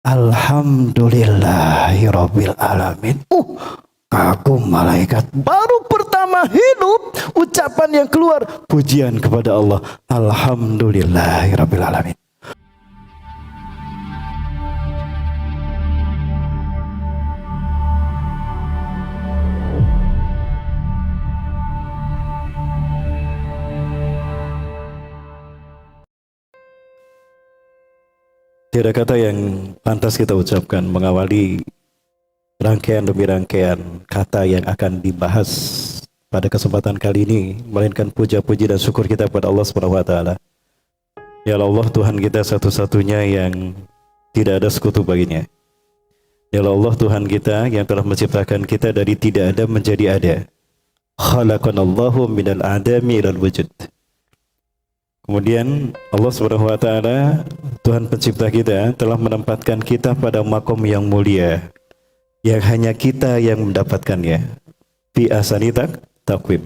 Alhamdulillahirabbil alamin. Kagum malaikat. Baru pertama hidup, ucapan yang keluar pujian kepada Allah. Alhamdulillahirabbil alamin. Tiada kata yang pantas kita ucapkan mengawali rangkaian demi rangkaian kata yang akan dibahas pada kesempatan kali ini, melainkan puja-puji dan syukur kita kepada Allah Subhanahu wa taala. Ya Allah, Tuhan kita satu-satunya yang tidak ada sekutu baginya. Ya Allah, Tuhan kita yang telah menciptakan kita dari tidak ada menjadi ada. Khalaqanallahu minal adami ilal wujud. Kemudian Allah Subhanahu wa taala, Tuhan pencipta kita, telah menempatkan kita pada makom yang mulia yang hanya kita yang mendapatkannya. Fi ahsani taqwim.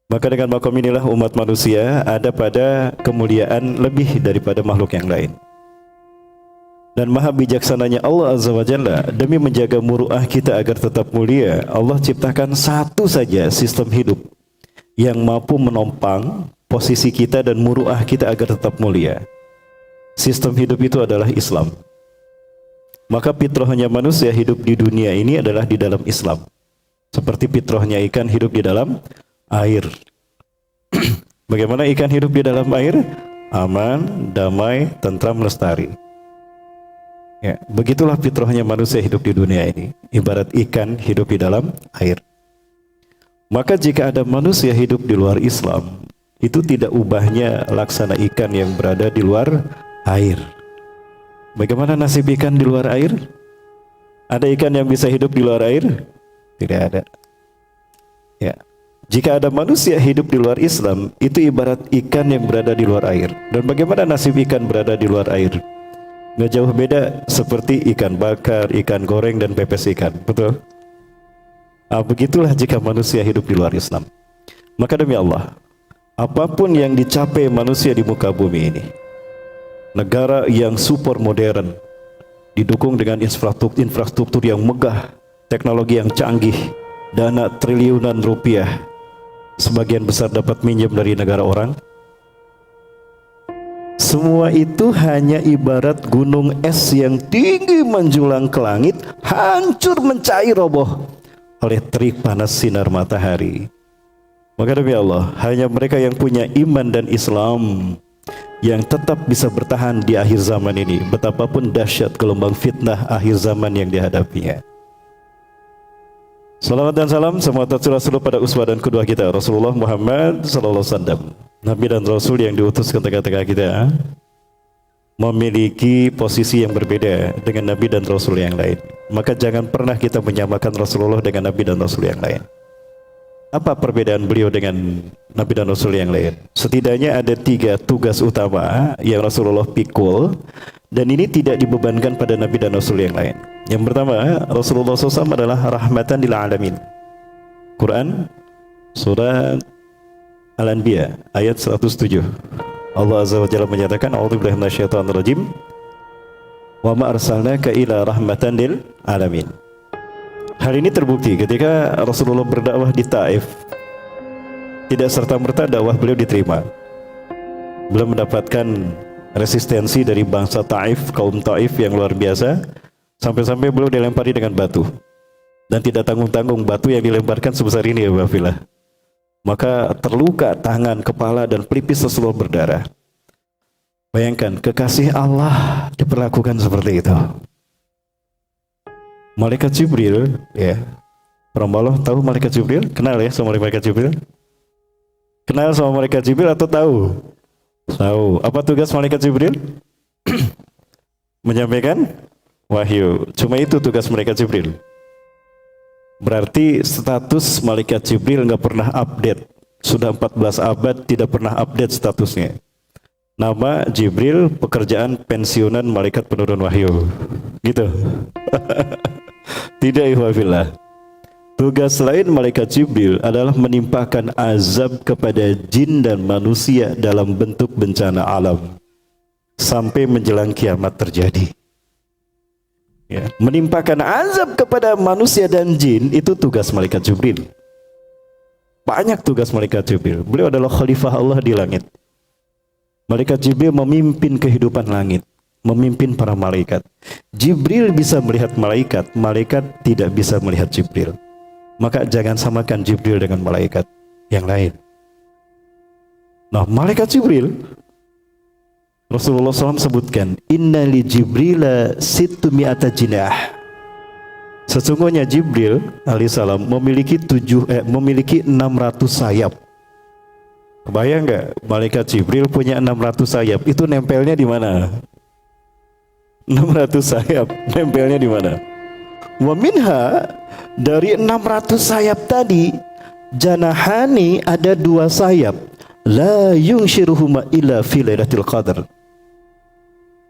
Maka dengan makom inilah umat manusia ada pada kemuliaan lebih daripada makhluk yang lain. Dan maha bijaksananya Allah Azza wa Jalla demi menjaga muruah kita agar tetap mulia, Allah ciptakan satu saja sistem hidup yang mampu menopang posisi kita dan muruah kita agar tetap mulia. Sistem hidup itu adalah Islam. Maka fitrahnya manusia hidup di dunia ini adalah di dalam Islam. Seperti fitrahnya ikan hidup di dalam air. Bagaimana ikan hidup di dalam air? Aman, damai, tentram, lestari. Ya, begitulah fitrahnya manusia hidup di dunia ini. Ibarat ikan hidup di dalam air. Maka jika ada manusia hidup di luar Islam, itu tidak ubahnya laksana ikan yang berada di luar air. Bagaimana nasib ikan di luar air? Ada ikan yang bisa hidup di luar air? Tidak ada. Ya. Jika ada manusia hidup di luar Islam, itu ibarat ikan yang berada di luar air. Dan bagaimana nasib ikan berada di luar air? Nggak jauh beda seperti ikan bakar, ikan goreng, dan pepes ikan. Betul? Begitulah jika manusia hidup di luar Islam. Maka demi Allah, apapun yang dicapai manusia di muka bumi ini, negara yang super modern, didukung dengan infrastruktur yang megah, teknologi yang canggih, dana triliunan rupiah, sebagian besar dapat minjem dari negara orang. Semua itu hanya ibarat gunung es yang tinggi menjulang ke langit, hancur mencair roboh oleh terik panas sinar matahari. Maka demi Allah, hanya mereka yang punya iman dan Islam yang tetap bisa bertahan di akhir zaman ini, betapapun dahsyat gelombang fitnah akhir zaman yang dihadapinya. Salawat dan salam semua tercurah pada uswah dan kedua kita, Rasulullah Muhammad sallallahu alaihi wasallam, Nabi dan Rasul yang diutus ke tengah-tengah kita, memiliki posisi yang berbeda dengan Nabi dan Rasul yang lain. Maka jangan pernah kita menyamakan Rasulullah dengan Nabi dan Rasul yang lain. Apa perbedaan beliau dengan Nabi dan Rasul yang lain? Setidaknya ada 3 tugas utama yang Rasulullah pikul, dan ini tidak dibebankan pada Nabi dan Rasul yang lain. Yang pertama, Rasulullah SAW adalah rahmatan lil alamin. Quran Surah Al-Anbiya ayat 107. Allah Azza wa Jalla menyatakan, a'udzubillahi minasyaitonir rajim, wa ma arsalnaka ila rahmatan lil alamin. Hal ini terbukti ketika Rasulullah berdakwah di Taif. Tidak serta-merta dakwah beliau diterima. Beliau mendapatkan resistensi dari bangsa Taif, kaum Taif yang luar biasa, sampai-sampai beliau dilempari dengan batu. Dan tidak tanggung-tanggung, batu yang dilemparkan sebesar ini ya Bafilah. Maka terluka tangan, kepala, dan pelipis Rasulullah berdarah. Bayangkan, kekasih Allah diperlakukan seperti itu. Malaikat Jibril, ya, Rombaloh tahu Malaikat Jibril? Kenal ya sama Malaikat Jibril? Kenal sama Malaikat Jibril atau tahu? Tahu. Apa tugas Malaikat Jibril? Menyampaikan wahyu. Cuma itu tugas Malaikat Jibril. Berarti status Malaikat Jibril nggak pernah update. Sudah 14 abad tidak pernah update statusnya. Nama Jibril, pekerjaan pensiunan malaikat penurun wahyu. Gitu. Tidak, ihwafillah. Tugas lain malaikat Jibril adalah menimpakan azab kepada jin dan manusia dalam bentuk bencana alam sampai menjelang kiamat terjadi. Ya, menimpakan azab kepada manusia dan jin itu tugas malaikat Jibril. Banyak tugas malaikat Jibril. Beliau adalah khalifah Allah di langit. Malaikat Jibril memimpin kehidupan langit, memimpin para malaikat. Jibril bisa melihat malaikat, malaikat tidak bisa melihat Jibril. Maka jangan samakan Jibril dengan malaikat yang lain. Nah, malaikat Jibril, Rasulullah SAW sebutkan, Inna li Jibrila sittumi'ata jinah. Sesungguhnya Jibril alaihissalam memiliki 600 sayap. Kebayang nggak? Malaikat Jibril punya 600 sayap. Itu nempelnya di mana? 600 sayap nempelnya di mana? Wa minha, dari 600 sayap tadi, janahani, ada 2 sayap. La yunshiruhuma illa fi lailatul qadar.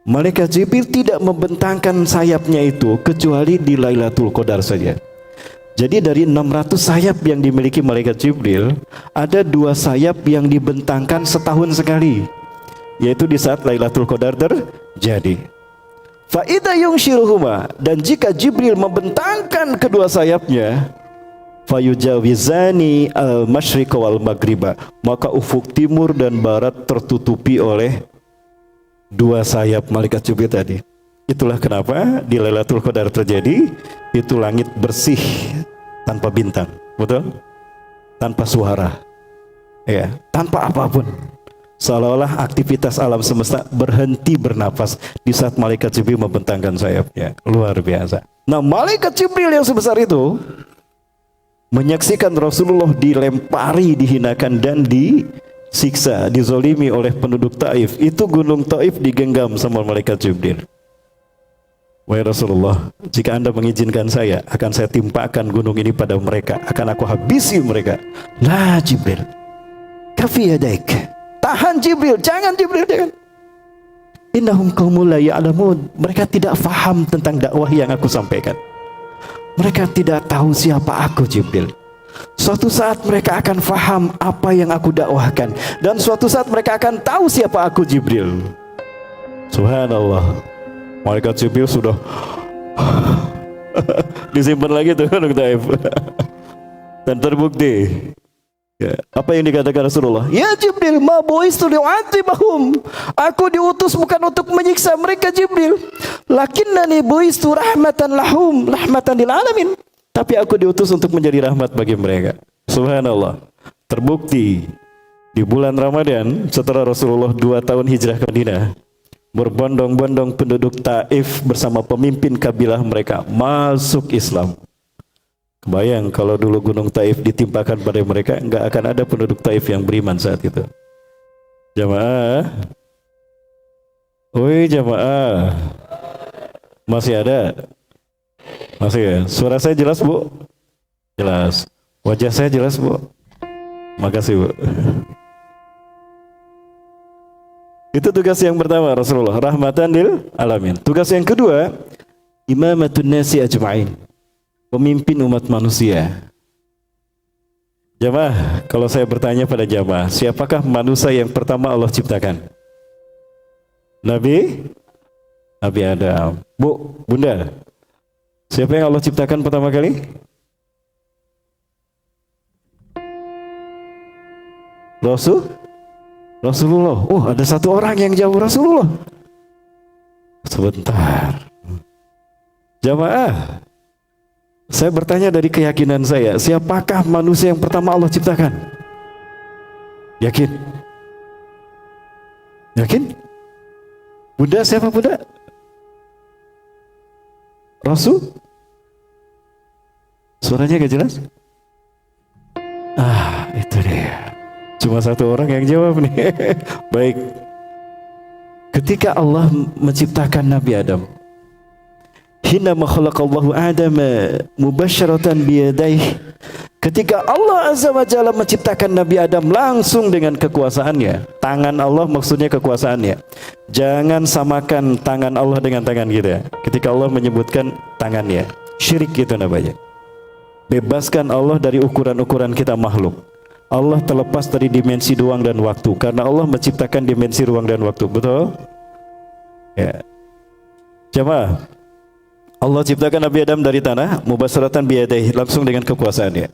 Malaikat Jibril tidak membentangkan sayapnya itu kecuali di Lailatul Qadar saja. Jadi dari 600 sayap yang dimiliki malaikat Jibril, ada 2 sayap yang dibentangkan setahun sekali, yaitu di saat Lailatul Qadar terjadi. Fa idza yunshiruhuma, dan jika Jibril membentangkan kedua sayapnya, fayujawizani al-masyriq wal maghriba, maka ufuk timur dan barat tertutupi oleh 2 sayap malaikat Jibril tadi. Itulah kenapa di Lailatul Qadar terjadi itu langit bersih tanpa bintang, betul? Tanpa suara, ya, tanpa apapun. Seolah-olah aktivitas alam semesta berhenti bernapas di saat malaikat Jibril membentangkan sayapnya. Luar biasa. Nah, malaikat Jibril yang sebesar itu menyaksikan Rasulullah dilempari, dihinakan dan disiksa, dizolimi oleh penduduk Taif. Itu gunung Taif digenggam sama malaikat Jibril. Wahai Rasulullah, jika Anda mengizinkan saya, akan saya timpakan gunung ini pada mereka, akan aku habisi mereka. Nah Jibril, kafi yadaik, tahan Jibril, jangan Jibril, jangan. Innahum qaumul la ya'lamun, mereka tidak faham tentang dakwah yang aku sampaikan. Mereka tidak tahu siapa aku Jibril. Suatu saat mereka akan faham apa yang aku dakwahkan, dan suatu saat mereka akan tahu siapa aku Jibril. Subhanallah. Malaikat Jibril sudah disimpan lagi tuh gunung Taif. Dan terbukti. Ya, apa yang dikatakan Rasulullah? Ya Jibril, ma bu'istu li'adzibahum. Aku diutus bukan untuk menyiksa mereka Jibril. Lakinnani bu'istu rahmatan lahum, rahmatan lil alamin. Tapi aku diutus untuk menjadi rahmat bagi mereka. Subhanallah. Terbukti di bulan Ramadan setelah Rasulullah 2 tahun hijrah ke Madinah, berbondong-bondong penduduk Taif bersama pemimpin kabilah mereka masuk Islam. Kebayang kalau dulu gunung Taif ditimpakan pada mereka, enggak akan ada penduduk Taif yang beriman saat itu. Jamaah, woi jamaah, masih ada? Masih ya? Suara saya jelas Bu? Jelas. Wajah saya jelas Bu? Makasih Bu. Itu tugas yang pertama Rasulullah, rahmatan lil alamin. Tugas yang kedua, imamatun nasi ajma'in, pemimpin umat manusia. Jamaah, kalau saya bertanya pada jamaah, siapakah manusia yang pertama Allah ciptakan? Nabi Adam. Bu, Bunda, siapa yang Allah ciptakan pertama kali? Rasulullah. Oh, ada satu orang yang jawab Rasulullah. Sebentar. Jamaah, saya bertanya dari keyakinan saya, siapakah manusia yang pertama Allah ciptakan? Yakin? Yakin? Bunda, siapa Bunda? Rasul? Suaranya gak jelas? Itu dia. Cuma satu orang yang jawab nih. Baik. Ketika Allah menciptakan Nabi Adam, hina ma khalaqallahu Adam mubasyaratan biyadayhi, ketika Allah Azza wa Jalla menciptakan Nabi Adam langsung dengan kekuasaannya. Tangan Allah maksudnya kekuasaannya. Jangan samakan tangan Allah dengan tangan kita. Ketika Allah menyebutkan tangannya, syirik itu namanya. Bebaskan Allah dari ukuran-ukuran kita makhluk. Allah terlepas dari dimensi ruang dan waktu, karena Allah menciptakan dimensi ruang dan waktu. Betul? Ya. Jemaah, Allah ciptakan Nabi Adam dari tanah, mubasharatan biyadaihi, langsung dengan kekuasaannya.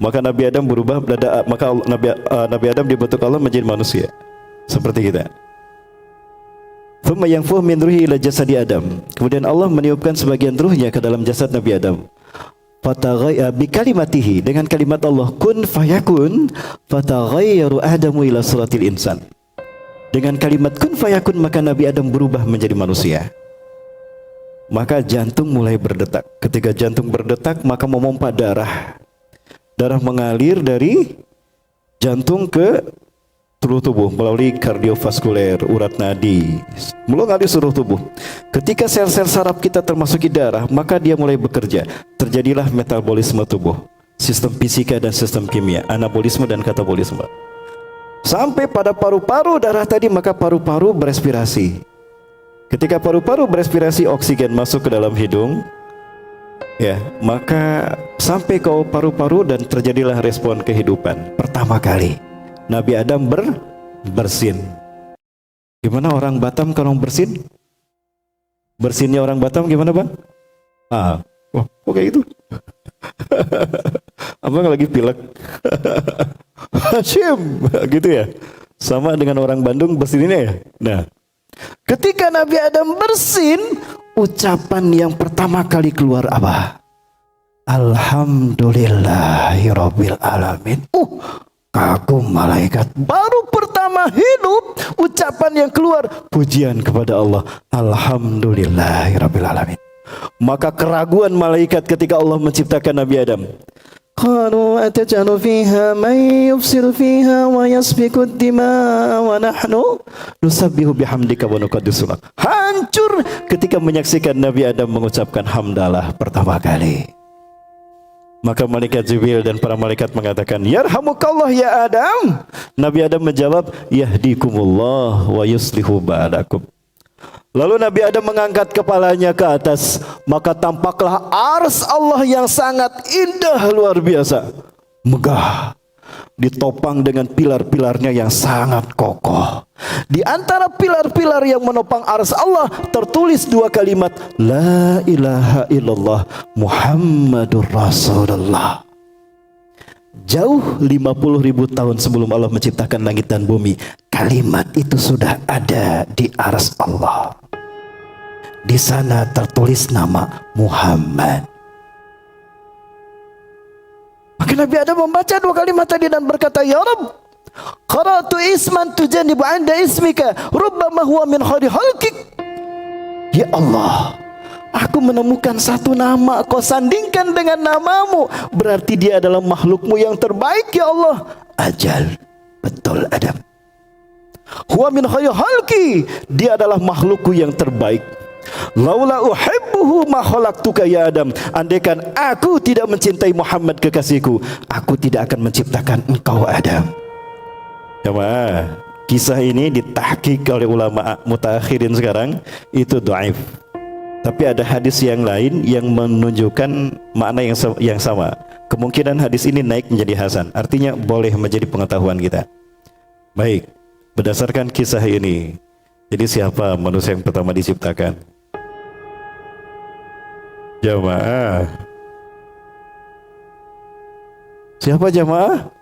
Maka Nabi Adam berubah, maka Nabi Adam dibentuk Allah menjadi manusia seperti kita. Thumma yanfuh min ruhi ila jasadi Adam. Kemudian Allah meniupkan sebagian ruhnya ke dalam jasad Nabi Adam. Fataghayya bi kalimatihi, dengan kalimat Allah kun fayakun, fataghayyaru Adamu ila suratil insan. Dengan kalimat kun fayakun maka Nabi Adam berubah menjadi manusia. Maka jantung mulai berdetak. Ketika jantung berdetak maka memompa darah. Darah mengalir dari jantung ke seluruh tubuh melalui kardiovaskuler, urat nadi, mengalir seluruh tubuh. Ketika sel-sel saraf kita termasuki darah, maka dia mulai bekerja. Terjadilah metabolisme tubuh, sistem fisika dan sistem kimia, anabolisme dan katabolisme. Sampai pada paru-paru darah tadi, maka paru-paru berespirasi. Ketika paru-paru berespirasi, oksigen masuk ke dalam hidung, ya, maka sampai ke paru-paru dan terjadilah respon kehidupan pertama kali. Nabi Adam bersin. Gimana orang Batam kalau bersin? Bersinnya orang Batam gimana, Bang? Wah, kok kayak gitu? Abang lagi pilek. Hashim, gitu ya. Sama dengan orang Bandung bersinnya ya. Nah, ketika Nabi Adam bersin, ucapan yang pertama kali keluar apa? Alhamdulillahirabbil alamin. Kagum malaikat, baru pertama hidup ucapan yang keluar pujian kepada Allah, alhamdulillahirabbil alamin. Maka keraguan malaikat ketika Allah menciptakan Nabi Adam, qalu atajalu fiha may yufsidu fiha wa yasfiku ad-dima'a wa nahnu nusabbihu bihamdika wa nuqaddisu lak. Hancur ketika menyaksikan Nabi Adam mengucapkan hamdalah pertama kali. Maka malaikat Jibril dan para malaikat mengatakan, yarhamukallah ya Adam. Nabi Adam menjawab, yahdikumullah wa yuslihu ba'dakum. Lalu Nabi Adam mengangkat kepalanya ke atas, maka tampaklah ars Allah yang sangat indah luar biasa, megah, ditopang dengan pilar-pilarnya yang sangat kokoh. Di antara pilar-pilar yang menopang ars Allah tertulis dua kalimat, la ilaha illallah Muhammadur Rasulullah. Jauh 50.000 tahun sebelum Allah menciptakan langit dan bumi, kalimat itu sudah ada di ars Allah. Di sana tertulis nama Muhammad. Maka Nabi Adam membaca dua kalimat tadi dan berkata, ya Rabb, qara'tu isman tujanibu 'inda ismika rubbama huwa min khairi khalqik. Ya Allah, aku menemukan satu nama, kau sandingkan dengan namamu, berarti dia adalah makhlukmu yang terbaik ya Allah. Ajal, betul Adam. Huwa min khairi khalqi, dia adalah makhlukku yang terbaik. Laula uhibbuhu ma khalaqtuka ya Adam. Andaikan aku tidak mencintai Muhammad kekasihku, aku tidak akan menciptakan engkau Adam. Jemaah, kisah ini ditahqiq oleh ulama mutaakhirin sekarang, itu dhaif. Tapi ada hadis yang lain yang menunjukkan makna yang sama. Kemungkinan hadis ini naik menjadi hasan, artinya boleh menjadi pengetahuan kita. Baik, berdasarkan kisah ini, jadi siapa manusia yang pertama diciptakan? Jamaah, siapa jamaah?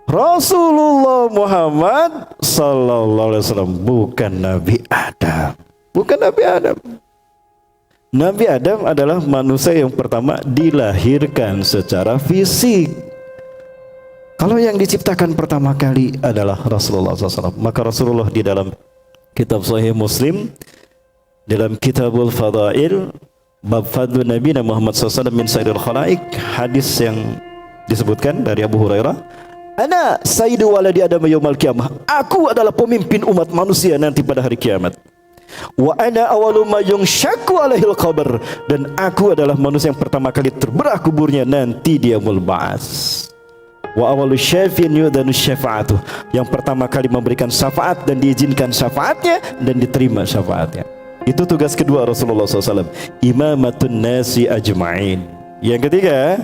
Rasulullah Muhammad sallallahu alaihi wasallam, bukan Nabi Adam. Bukan Nabi Adam. Nabi Adam adalah manusia yang pertama dilahirkan secara fisik. Kalau yang diciptakan pertama kali adalah Rasulullah SAW, maka Rasulullah di dalam kitab Sahih Muslim, dalam Kitabul Fadail, bab fadlu Nabi Muhammad SAW min sayyidil khalaik, hadis yang disebutkan dari Abu Hurairah, ana sayyidu waladi Adam yaumal qiyamah, aku adalah pemimpin umat manusia nanti pada hari kiamat. Wa ana awalu ma yunshaqqu alaihil qabr, dan aku adalah manusia yang pertama kali terbelah kuburnya nanti dia mulba'as. Wa awalu syafi'in yudhanu syafa'atuh, yang pertama kali memberikan syafaat dan diizinkan syafaatnya dan diterima syafaatnya. Itu tugas kedua Rasulullah SAW, imamatun nasi ajma'in. Yang ketiga,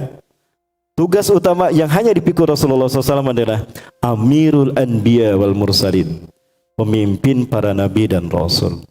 tugas utama yang hanya dipikul Rasulullah SAW adalah Amirul Anbiya wal Mursalin, pemimpin para nabi dan rasul.